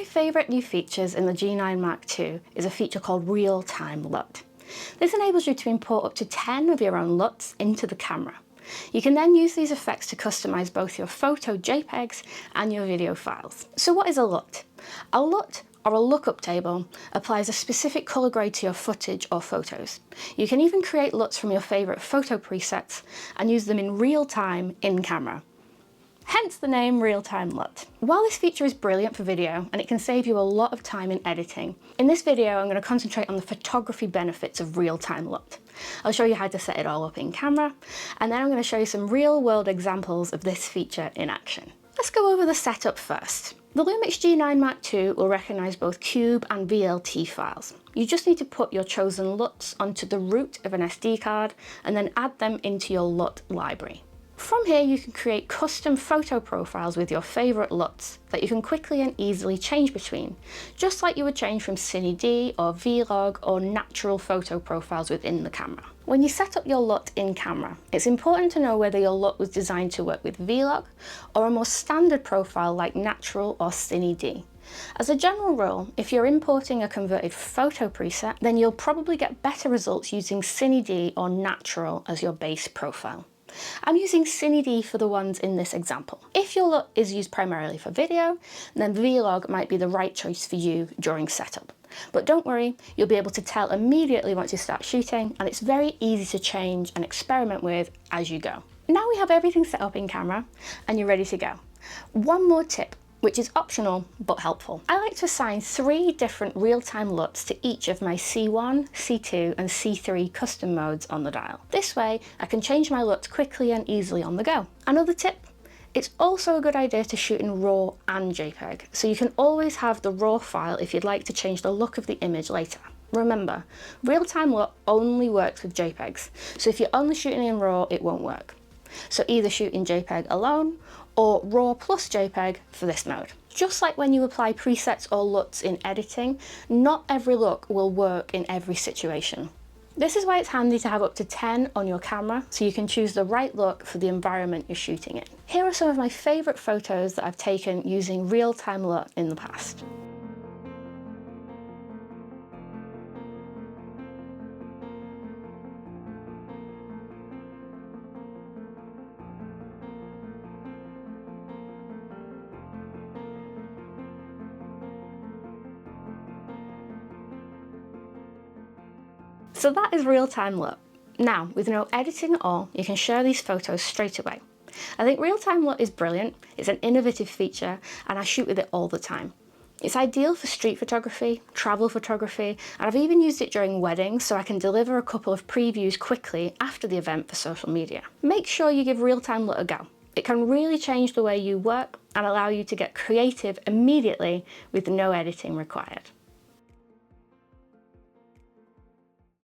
my favourite new features in the G9 Mark II is a feature called Real Time LUT. This enables you to import up to 10 of your own LUTs into the camera. You can then use these effects to customise both your photo JPEGs and your video files. So what is a LUT? A LUT, or a lookup table, applies a specific colour grade to your footage or photos. You can even create LUTs from your favourite photo presets and use them in real time in camera. Hence the name Real Time LUT. While this feature is brilliant for video and it can save you a lot of time in editing, in this video I'm going to concentrate on the photography benefits of Real Time LUT. I'll show you how to set it all up in camera, and then I'm going to show you some real world examples of this feature in action. Let's go over the setup first. The Lumix G9 Mark II will recognise both cube and VLT files. You just need to put your chosen LUTs onto the root of an SD card and then add them into your LUT library. From here you can create custom photo profiles with your favourite LUTs that you can quickly and easily change between, just like you would change from Cine-D or Vlog or natural photo profiles within the camera. When you set up your LUT in camera, it's important to know whether your LUT was designed to work with Vlog or a more standard profile like natural or Cine-D. As a general rule, if you're importing a converted photo preset, then you'll probably get better results using Cine-D or natural as your base profile. I'm using Cine-D for the ones in this example. If your LUT is used primarily for video, then Vlog might be the right choice for you during setup. But don't worry, you'll be able to tell immediately once you start shooting, and it's very easy to change and experiment with as you go. Now we have everything set up in camera and you're ready to go. One more tip, which is optional but helpful. I like to assign 3 different real-time LUTs to each of my C1, C2 and C3 custom modes on the dial. This way I can change my LUTs quickly and easily on the go. Another tip, it's also a good idea to shoot in RAW and JPEG, so you can always have the RAW file if you'd like to change the look of the image later. Remember, real-time LUT only works with JPEGs, so if you're only shooting in RAW it won't work. So either shoot in JPEG alone or RAW plus JPEG for this mode. Just like when you apply presets or LUTs in editing, not every look will work in every situation. This is why it's handy to have up to 10 on your camera so you can choose the right look for the environment you're shooting in. Here are some of my favourite photos that I've taken using Real Time LUT in the past. So that is Real Time LUT. Now, with no editing at all, you can share these photos straight away. I think Real Time LUT is brilliant, it's an innovative feature, and I shoot with it all the time. It's ideal for street photography, travel photography, and I've even used it during weddings so I can deliver a couple of previews quickly after the event for social media. Make sure you give Real Time LUT a go. It can really change the way you work and allow you to get creative immediately with no editing required.